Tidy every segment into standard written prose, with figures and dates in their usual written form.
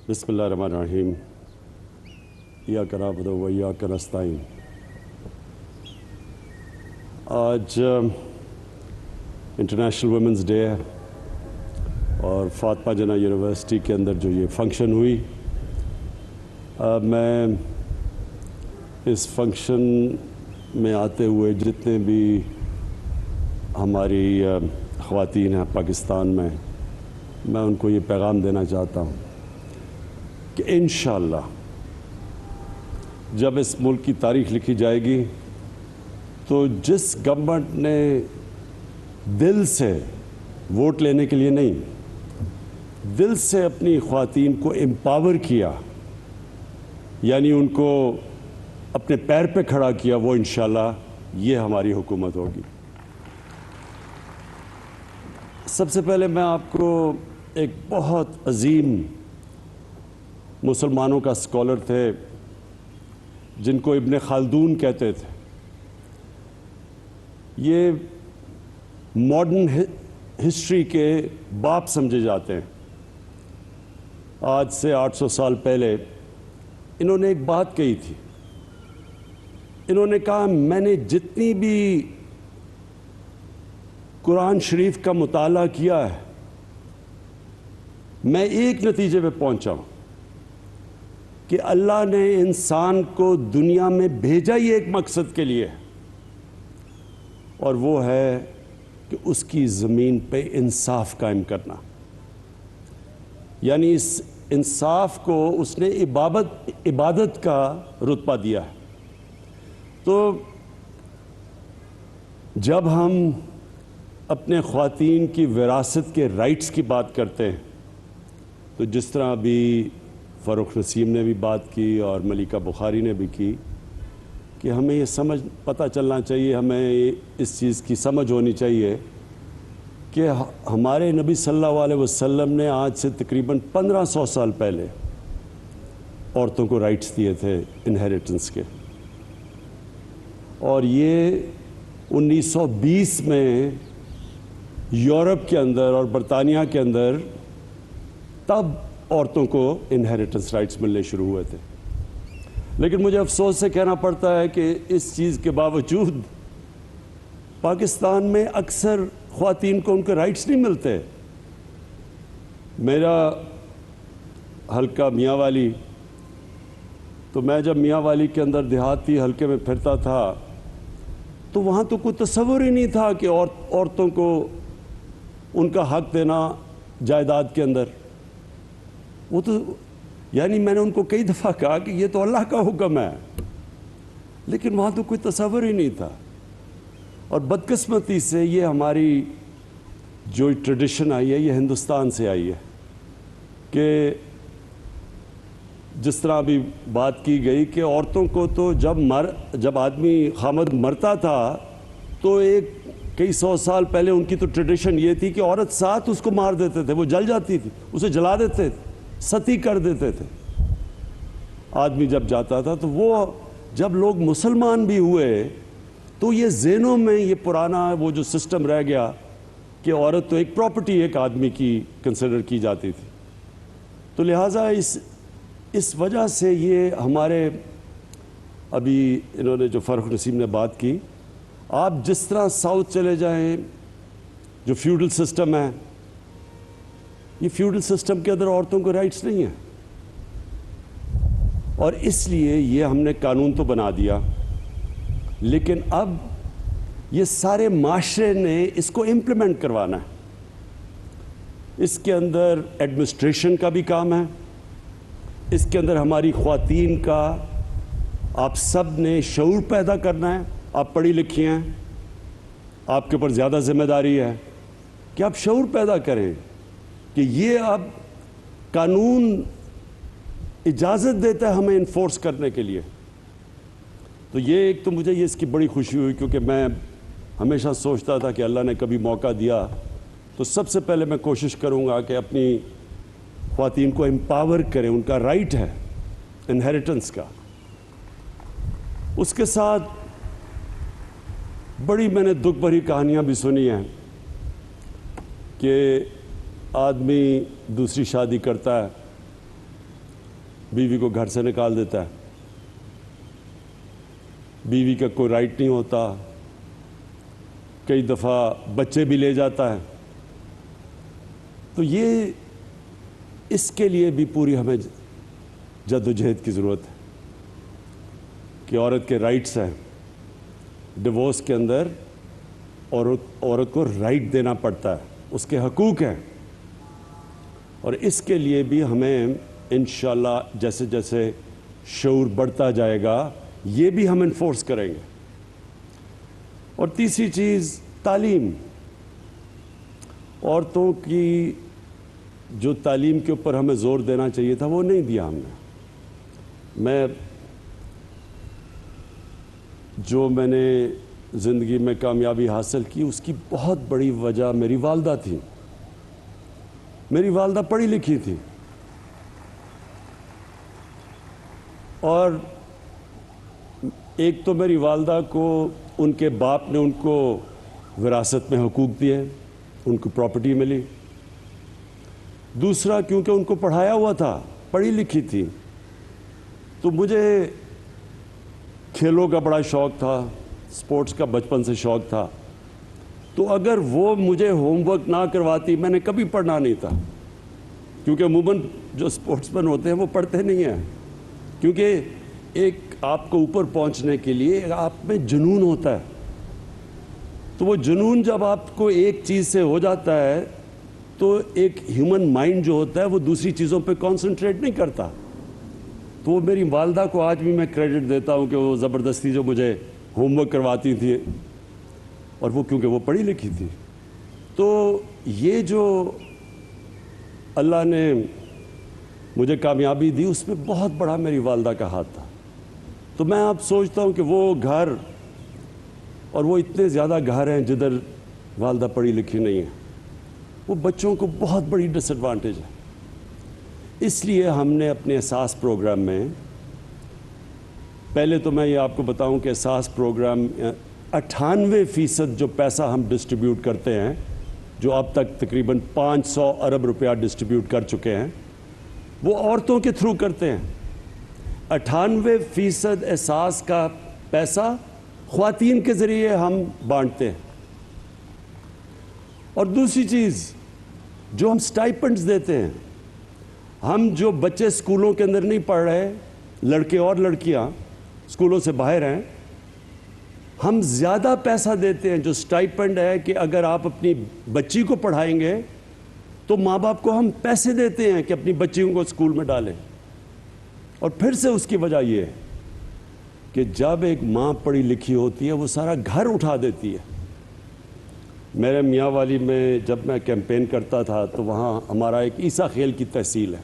بسم اللہ الرحمن الرحیم ایاک نعبد و ایاک نستعین۔ آج انٹرنیشنل ویمنز ڈے ہے اور فاطمہ جناح یونیورسٹی کے اندر جو یہ فنکشن ہوئی، میں اس فنکشن میں آتے ہوئے جتنے بھی ہماری خواتین ہیں پاکستان میں ان کو یہ پیغام دینا چاہتا ہوں کہ انشاءاللہ جب اس ملک کی تاریخ لکھی جائے گی تو جس گورنمنٹ نے دل سے ووٹ لینے کے لیے نہیں، دل سے اپنی خواتین کو امپاور کیا، یعنی ان کو اپنے پیر پہ کھڑا کیا، وہ انشاءاللہ یہ ہماری حکومت ہوگی۔ سب سے پہلے میں آپ کو ایک بہت عظیم مسلمانوں کا اسکالر تھے جن کو ابن خلدون کہتے تھے، یہ ماڈرن ہسٹری کے باپ سمجھے جاتے ہیں۔ آج سے 800 سال پہلے انہوں نے ایک بات کہی تھی۔ انہوں نے کہا، میں نے جتنی بھی قرآن شریف کا مطالعہ کیا ہے، میں ایک نتیجے پہ پہنچا ہوں کہ اللہ نے انسان کو دنیا میں بھیجا ہی ایک مقصد کے لیے، اور وہ ہے کہ اس کی زمین پہ انصاف قائم کرنا۔ یعنی اس انصاف کو اس نے عبادت کا رتبہ دیا ہے۔ تو جب ہم اپنے خواتین کی وراثت کے رائٹس کی بات کرتے ہیں، تو جس طرح ابھی فاروق نسیم نے بھی بات کی اور ملیکہ بخاری نے بھی کی کہ ہمیں یہ پتہ چلنا چاہیے، ہمیں اس چیز کی سمجھ ہونی چاہیے کہ ہمارے نبی صلی اللہ علیہ وسلم نے آج سے تقریباً 1500 سال پہلے عورتوں کو رائٹس دیے تھے انہیریٹنس کے، اور یہ 1920 میں یورپ کے اندر اور برطانیہ کے اندر تب عورتوں کو انہیریٹنس رائٹس ملنے شروع ہوئے تھے۔ لیکن مجھے افسوس سے کہنا پڑتا ہے کہ اس چیز کے باوجود پاکستان میں اکثر خواتین کو ان کے رائٹس نہیں ملتے۔ میرا حلقہ میاں والی، تو میں جب میاں والی کے اندر دیہاتی حلقے میں پھرتا تھا تو وہاں تو کوئی تصور ہی نہیں تھا کہ عورتوں کو ان کا حق دینا جائیداد کے اندر۔ وہ تو یعنی میں نے ان کو کئی دفعہ کہا کہ یہ تو اللہ کا حکم ہے، لیکن وہاں تو کوئی تصور ہی نہیں تھا۔ اور بدقسمتی سے یہ ہماری جو ٹریڈیشن آئی ہے، یہ ہندوستان سے آئی ہے کہ جس طرح ابھی بات کی گئی کہ عورتوں کو تو جب آدمی خامد مرتا تھا تو کئی سو سال پہلے ان کی تو ٹریڈیشن یہ تھی کہ عورت ساتھ اس کو مار دیتے تھے، وہ جل جاتی تھی، اسے جلا دیتے تھے، ستی کر دیتے تھے۔ آدمی جب جاتا تھا تو وہ جب لوگ مسلمان بھی ہوئے تو یہ ذہنوں میں یہ پرانا وہ جو سسٹم رہ گیا کہ عورت تو ایک پراپرٹی ایک آدمی کی کنسیڈر کی جاتی تھی۔ تو لہٰذا اس وجہ سے یہ ہمارے ابھی انہوں نے جو فاروق نسیم نے بات کی، آپ جس طرح ساؤتھ چلے جائیں، جو فیوڈل سسٹم ہے، یہ فیوڈل سسٹم کے اندر عورتوں کو رائٹس نہیں ہیں، اور اس لیے یہ ہم نے قانون تو بنا دیا، لیکن اب یہ سارے معاشرے نے اس کو امپلیمنٹ کروانا ہے۔ اس کے اندر ایڈمنسٹریشن کا بھی کام ہے، اس کے اندر ہماری خواتین کا آپ سب نے شعور پیدا کرنا ہے۔ آپ پڑھی لکھی ہیں، آپ کے اوپر زیادہ ذمہ داری ہے کہ آپ شعور پیدا کریں کہ یہ اب قانون اجازت دیتا ہے ہمیں انفورس کرنے کے لیے۔ تو یہ ایک تو مجھے اس کی بڑی خوشی ہوئی، کیونکہ میں ہمیشہ سوچتا تھا کہ اللہ نے کبھی موقع دیا تو سب سے پہلے میں کوشش کروں گا کہ اپنی خواتین کو امپاور کریں، ان کا رائٹ ہے انہیریٹنس کا۔ اس کے ساتھ بڑی میں نے دکھ بھری کہانیاں بھی سنی ہیں کہ آدمی دوسری شادی کرتا ہے بیوی کو گھر سے نکال دیتا ہے، بیوی کا کوئی رائٹ نہیں ہوتا، کئی دفعہ بچے بھی لے جاتا ہے. تو یہ اس کے لیے بھی پوری ہمیں جدوجہد کی ضرورت ہے کہ عورت کے رائٹس ہیں. ڈیورس کے اندر عورت کو رائٹ دینا پڑتا ہے، اس کے حقوق ہیں، اور اس کے لیے بھی ہمیں انشاءاللہ جیسے جیسے شعور بڑھتا جائے گا یہ بھی ہم انفورس کریں گے. اور تیسری چیز تعلیم. عورتوں کی جو تعلیم کے اوپر ہمیں زور دینا چاہیے تھا وہ نہیں دیا ہم نے. میں نے زندگی میں کامیابی حاصل کی اس کی بہت بڑی وجہ میری والدہ تھی. میری والدہ پڑھی لکھی تھی، اور ایک تو میری والدہ کو ان کے باپ نے ان کو وراثت میں حقوق دیے، ان کو پراپرٹی ملی. دوسرا کیونکہ ان کو پڑھایا ہوا تھا، پڑھی لکھی تھی، تو مجھے کھیلوں کا بڑا شوق تھا، سپورٹس کا بچپن سے شوق تھا. تو اگر وہ مجھے ہوم ورک نہ کرواتی میں نے کبھی پڑھنا نہیں تھا، کیونکہ عموماً جو سپورٹس مین ہوتے ہیں وہ پڑھتے نہیں ہیں، کیونکہ ایک آپ کو اوپر پہنچنے کے لیے آپ میں جنون ہوتا ہے. تو وہ جنون جب آپ کو ایک چیز سے ہو جاتا ہے تو ایک ہیومن مائنڈ جو ہوتا ہے وہ دوسری چیزوں پہ کانسنٹریٹ نہیں کرتا. تو وہ میری والدہ کو آج بھی میں کریڈٹ دیتا ہوں کہ وہ زبردستی جو مجھے ہوم ورک کرواتی تھی، اور وہ کیونکہ وہ پڑھی لکھی تھی. تو یہ جو اللہ نے مجھے کامیابی دی اس میں بہت بڑا میری والدہ کا ہاتھ تھا. تو میں اب سوچتا ہوں کہ وہ گھر، اور وہ اتنے زیادہ گھر ہیں جدھر والدہ پڑھی لکھی نہیں ہے، وہ بچوں کو بہت بڑی ڈس ایڈوانٹیج ہے. اس لیے ہم نے اپنے احساس پروگرام میں، پہلے تو میں یہ آپ کو بتاؤں کہ احساس پروگرام 98% جو پیسہ ہم ڈسٹریبیوٹ کرتے ہیں، جو اب تک تقریباً 500 ارب روپیہ ڈسٹریبیوٹ کر چکے ہیں، وہ عورتوں کے تھرو کرتے ہیں. 98% احساس کا پیسہ خواتین کے ذریعے ہم بانٹتے ہیں. اور دوسری چیز جو ہم سٹائپنڈز دیتے ہیں، ہم جو بچے سکولوں کے اندر نہیں پڑھ رہے، لڑکے اور لڑکیاں سکولوں سے باہر ہیں، ہم زیادہ پیسہ دیتے ہیں. جو سٹائپنڈ ہے کہ اگر آپ اپنی بچی کو پڑھائیں گے تو ماں باپ کو ہم پیسے دیتے ہیں کہ اپنی بچیوں کو اسکول میں ڈالیں. اور پھر سے اس کی وجہ یہ ہے کہ جب ایک ماں پڑھی لکھی ہوتی ہے وہ سارا گھر اٹھا دیتی ہے. میرے میاں والی میں جب میں کیمپین کرتا تھا تو وہاں ہمارا ایک عیسیٰ خیل کی تحصیل ہے،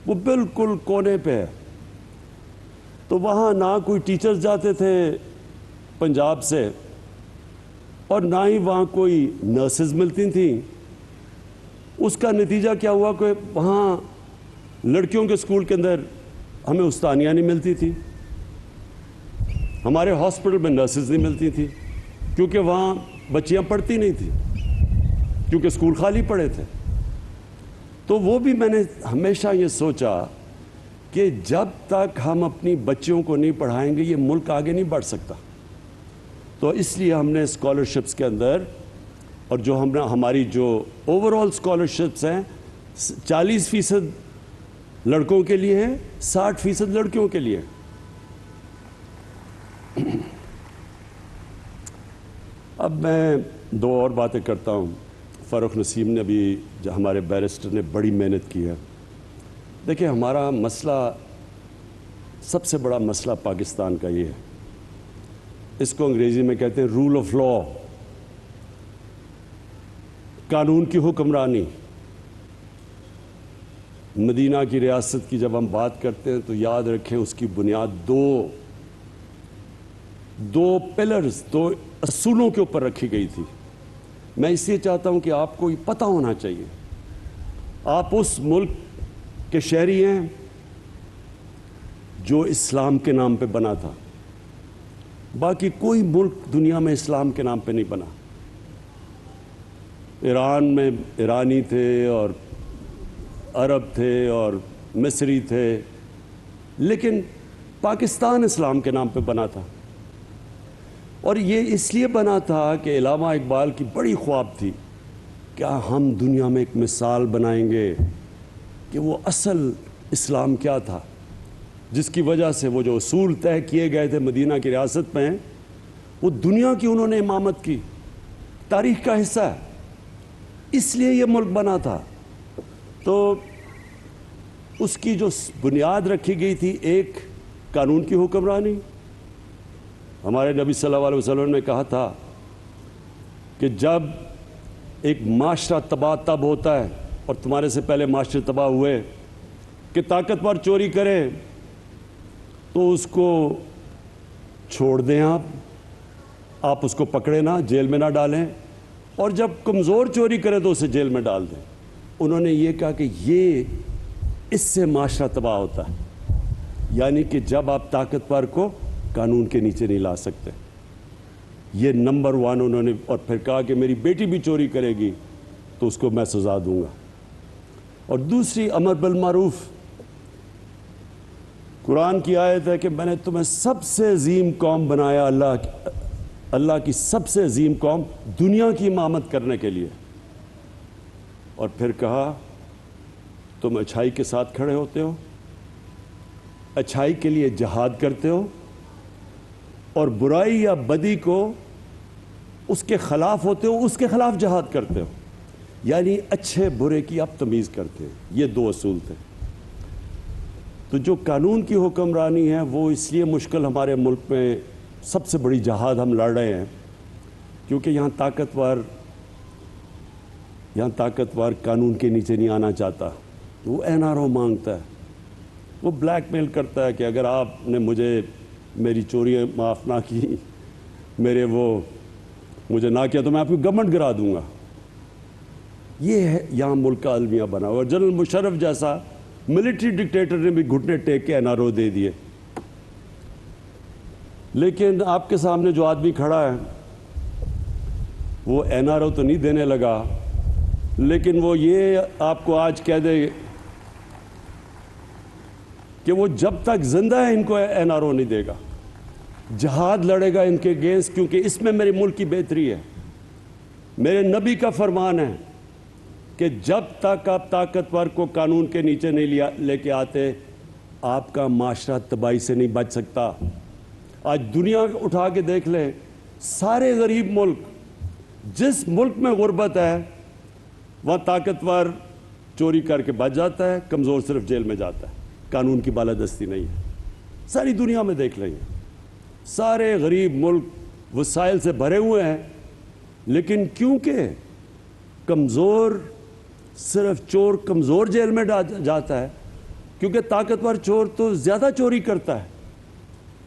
وہ بالکل کونے پہ ہے. تو وہاں نہ کوئی ٹیچرز جاتے تھے پنجاب سے، اور نہ ہی وہاں کوئی نرسز ملتی تھیں. اس کا نتیجہ کیا ہوا کہ وہاں لڑکیوں کے اسکول کے اندر ہمیں استانیہ نہیں ملتی تھی، ہمارے ہاسپٹل میں نرسز نہیں ملتی تھی، کیونکہ وہاں بچیاں پڑھتی نہیں تھیں، کیونکہ اسکول خالی پڑے تھے. تو وہ بھی میں نے ہمیشہ یہ سوچا کہ جب تک ہم اپنی بچیوں کو نہیں پڑھائیں گے یہ ملک آگے نہیں بڑھ سکتا. تو اس لیے ہم نے اسکالرشپس کے اندر، اور جو ہماری جو اوور آل اسکالرشپس ہیں 40% لڑکوں کے لیے ہیں، 60% لڑکیوں کے لیے. اب میں دو اور باتیں کرتا ہوں. فاروق نسیم نے بھی، جو ہمارے بیرسٹر نے بڑی محنت کی ہے. دیکھیں ہمارا مسئلہ، سب سے بڑا مسئلہ پاکستان کا یہ ہے، اس کو انگریزی میں کہتے ہیں رول آف لا، قانون کی حکمرانی. مدینہ کی ریاست کی جب ہم بات کرتے ہیں تو یاد رکھیں اس کی بنیاد دو پلرز، دو اصولوں کے اوپر رکھی گئی تھی. میں اس لیے چاہتا ہوں کہ آپ کو یہ پتہ ہونا چاہیے، آپ اس ملک کے شہری ہیں جو اسلام کے نام پہ بنا تھا. باقی کوئی ملک دنیا میں اسلام کے نام پہ نہیں بنا. ایران میں ایرانی تھے، اور عرب تھے، اور مصری تھے، لیکن پاکستان اسلام کے نام پہ بنا تھا، اور یہ اس لیے بنا تھا کہ علامہ اقبال کی بڑی خواب تھی کہ ہم دنیا میں ایک مثال بنائیں گے کہ وہ اصل اسلام کیا تھا، جس کی وجہ سے وہ جو اصول طے کیے گئے تھے مدینہ کی ریاست میں، وہ دنیا کی انہوں نے امامت کی، تاریخ کا حصہ ہے، اس لیے یہ ملک بنا تھا۔ تو اس کی جو بنیاد رکھی گئی تھی، ایک قانون کی حکمرانی۔ ہمارے نبی صلی اللہ علیہ وسلم نے کہا تھا کہ جب ایک معاشرہ تباہ تب ہوتا ہے، اور تمہارے سے پہلے معاشرے تباہ ہوئے، کہ طاقتور چوری کرے تو اس کو چھوڑ دیں، آپ اس کو پکڑے نہ، جیل میں نہ ڈالیں، اور جب کمزور چوری کرے تو اسے جیل میں ڈال دیں۔ انہوں نے یہ کہا کہ یہ اس سے معاشرہ تباہ ہوتا ہے، یعنی کہ جب آپ طاقتور کو قانون کے نیچے نہیں لا سکتے۔ یہ نمبر 1 انہوں نے، اور پھر کہا کہ میری بیٹی بھی چوری کرے گی تو اس کو میں سزا دوں گا۔ اور دوسری امر بالمعروف، قرآن کی آیت ہے کہ میں نے تمہیں سب سے عظیم قوم بنایا، اللہ کی سب سے عظیم قوم دنیا کی امامت کرنے کے لیے، اور پھر کہا تم اچھائی کے ساتھ کھڑے ہوتے ہو، اچھائی کے لیے جہاد کرتے ہو، اور برائی یا بدی کو اس کے خلاف ہوتے ہو، اس کے خلاف جہاد کرتے ہو، یعنی اچھے برے کی آپ تمیز کرتے ہیں۔ یہ 2 اصول تھے۔ تو جو قانون کی حکمرانی ہے وہ اس لیے مشکل ہمارے ملک میں، سب سے بڑی جہاد ہم لڑ رہے ہیں کیونکہ یہاں طاقتور قانون کے نیچے نہیں آنا چاہتا، وہ NRO مانگتا ہے، وہ بلیک میل کرتا ہے کہ اگر آپ نے میری چوری معاف نہ کی، مجھے نہ کیا، تو میں آپ کی گورنمنٹ گرا دوں گا۔ یہ ہے یہاں ملک کا المیہ بنا ہوا۔ جنرل مشرف جیسا ملٹری ڈکٹیٹر نے بھی گھٹنے ٹیک کے NRO دے دیے۔ لیکن آپ کے سامنے جو آدمی کھڑا ہے وہ NRO تو نہیں دینے لگا، لیکن وہ یہ آپ کو آج کہہ دے کہ وہ جب تک زندہ ہے ان کو NRO نہیں دے گا، جہاد لڑے گا ان کے اگینسٹ، کیونکہ اس میں میرے ملک کی بہتری ہے۔ میرے نبی کا فرمان ہے کہ جب تک آپ طاقتور کو قانون کے نیچے نہیں لے کے آتے، آپ کا معاشرہ تباہی سے نہیں بچ سکتا۔ آج دنیا اٹھا کے دیکھ لیں، سارے غریب ملک، جس ملک میں غربت ہے وہاں طاقتور چوری کر کے بچ جاتا ہے، کمزور صرف جیل میں جاتا ہے، قانون کی بالادستی نہیں ہے۔ ساری دنیا میں دیکھ لیں، سارے غریب ملک وسائل سے بھرے ہوئے ہیں، لیکن کیونکہ کمزور، صرف چور کمزور جیل میں جاتا ہے، کیونکہ طاقتور چور تو زیادہ چوری کرتا ہے،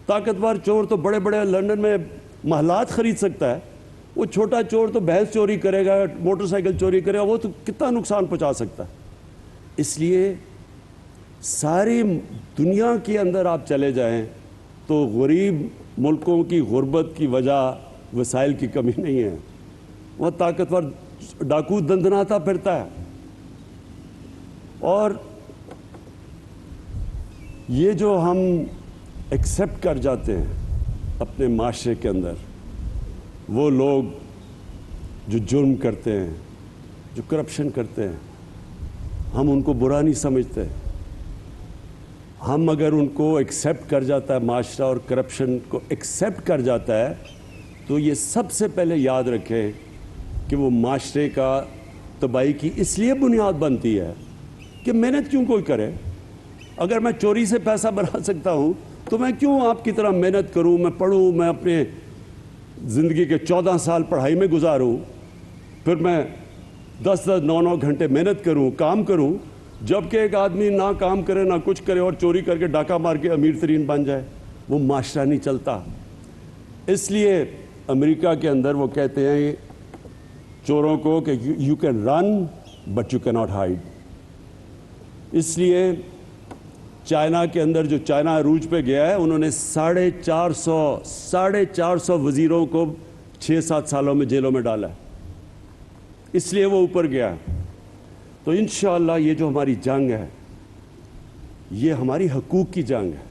طاقتور چور تو بڑے بڑے لندن میں محلات خرید سکتا ہے، وہ چھوٹا چور تو بھینس چوری کرے گا، موٹر سائیکل چوری کرے گا، وہ تو کتنا نقصان پہنچا سکتا ہے۔ اس لیے ساری دنیا کے اندر آپ چلے جائیں تو غریب ملکوں کی غربت کی وجہ وسائل کی کمی نہیں ہے، وہ طاقتور ڈاکو دندناتا پھرتا ہے۔ اور یہ جو ہم ایکسیپٹ کر جاتے ہیں اپنے معاشرے کے اندر، وہ لوگ جو جرم کرتے ہیں، جو کرپشن کرتے ہیں، ہم ان کو برا نہیں سمجھتے۔ ہم اگر ان کو ایکسیپٹ کر جاتا ہے، معاشرہ اور کرپشن کو ایکسیپٹ کر جاتا ہے، تو یہ سب سے پہلے یاد رکھیں کہ وہ معاشرے کا تباہی کی اس لیے بنیاد بنتی ہے کہ محنت کیوں کوئی کرے۔ اگر میں چوری سے پیسہ بنا سکتا ہوں تو میں کیوں آپ کی طرح محنت کروں، میں پڑھوں، میں اپنے زندگی کے 14 سال پڑھائی میں گزاروں، پھر میں 10-9 گھنٹے محنت کروں، کام کروں، جبکہ ایک آدمی نہ کام کرے نہ کچھ کرے اور چوری کر کے ڈاکہ مار کے امیر ترین بن جائے، وہ معاشرہ نہیں چلتا۔ اس لیے امریکہ کے اندر وہ کہتے ہیں چوروں کو کہ you can run but you کی ناٹ ہائیڈ۔ اس لیے چائنا کے اندر، جو چائنا عروج پہ گیا ہے، انہوں نے 450 وزیروں کو 6-7 سالوں میں جیلوں میں ڈالا ہے، اس لیے وہ اوپر گیا۔ تو انشاءاللہ یہ جو ہماری جنگ ہے، یہ ہماری حقوق کی جنگ ہے،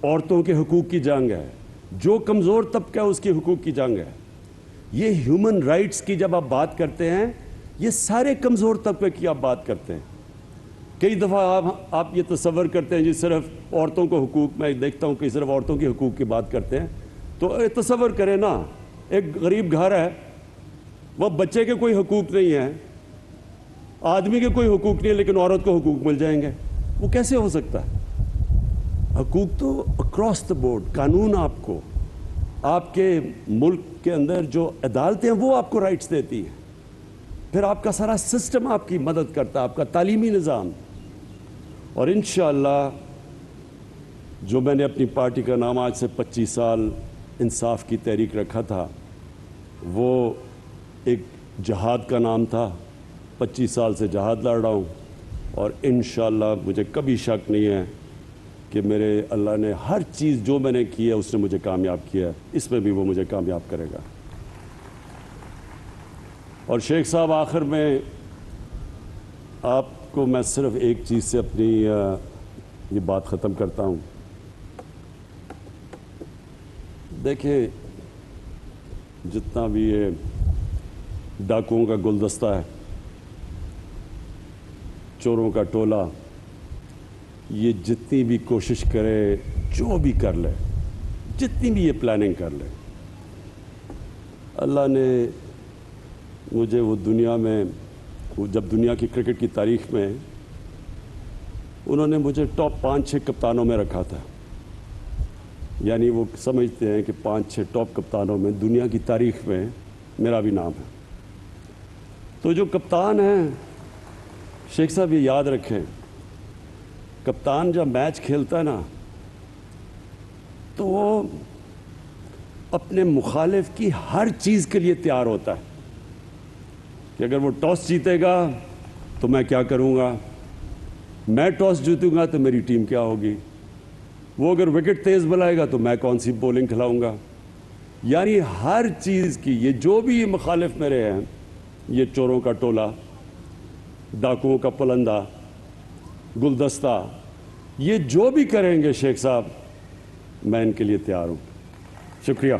عورتوں کے حقوق کی جنگ ہے، جو کمزور طبقہ ہے اس کے حقوق کی جنگ ہے۔ یہ ہیومن رائٹس کی جب آپ بات کرتے ہیں، یہ سارے کمزور طبقے کی آپ بات کرتے ہیں۔ کئی دفعہ آپ یہ تصور کرتے ہیں جی صرف عورتوں کو حقوق، میں دیکھتا ہوں کہ صرف عورتوں کے حقوق کی بات کرتے ہیں، تو تصور کریں نا، ایک غریب گھر ہے، وہ بچے کے کوئی حقوق نہیں ہیں، آدمی کے کوئی حقوق نہیں ہے، لیکن عورت کو حقوق مل جائیں گے، وہ کیسے ہو سکتا ہے؟ حقوق تو اکراس دا بورڈ، قانون آپ کو، آپ کے ملک کے اندر جو عدالتیں ہیں وہ آپ کو رائٹس دیتی ہیں، پھر آپ کا سارا سسٹم آپ کی مدد کرتا ہے، آپ کا تعلیمی نظام۔ اور انشاءاللہ جو میں نے اپنی پارٹی کا نام آج سے 25 سال انصاف کی تحریک رکھا تھا، وہ ایک جہاد کا نام تھا۔ 25 سال سے جہاد لڑ رہا ہوں، اور انشاءاللہ مجھے کبھی شک نہیں ہے کہ میرے اللہ نے ہر چیز جو میں نے کی ہے اس نے مجھے کامیاب کیا ہے، اس میں بھی وہ مجھے کامیاب کرے گا۔ اور شیخ صاحب، آخر میں آپ کو میں صرف ایک چیز سے اپنی یہ بات ختم کرتا ہوں۔ دیکھیں، جتنا بھی یہ ڈاکوؤں کا گلدستہ ہے، چوروں کا ٹولہ، یہ جتنی بھی کوشش کرے، جو بھی کر لے، جتنی بھی یہ پلاننگ کر لے، اللہ نے مجھے وہ دنیا میں، جب دنیا کی کرکٹ کی تاریخ میں انہوں نے مجھے ٹاپ 5-6 کپتانوں میں رکھا تھا، یعنی وہ سمجھتے ہیں کہ 5-6 ٹاپ کپتانوں میں دنیا کی تاریخ میں میرا بھی نام ہے۔ تو جو کپتان ہیں شیخ صاحب، یہ یاد رکھیں، کپتان جب میچ کھیلتا ہے نا، تو وہ اپنے مخالف کی ہر چیز کے لیے تیار ہوتا ہے کہ اگر وہ ٹاس جیتے گا تو میں کیا کروں گا، میں ٹاس جیتوں گا تو میری ٹیم کیا ہوگی، وہ اگر وکٹ تیز بلائے گا تو میں کون سی بولنگ کھلاؤں گا، یعنی ہر چیز کی، یہ جو بھی مخالف میرے ہیں، یہ چوروں کا ٹولہ، ڈاکوؤں کا پلندہ، گلدستہ، یہ جو بھی کریں گے شیخ صاحب، میں ان کے لیے تیار ہوں۔ شکریہ۔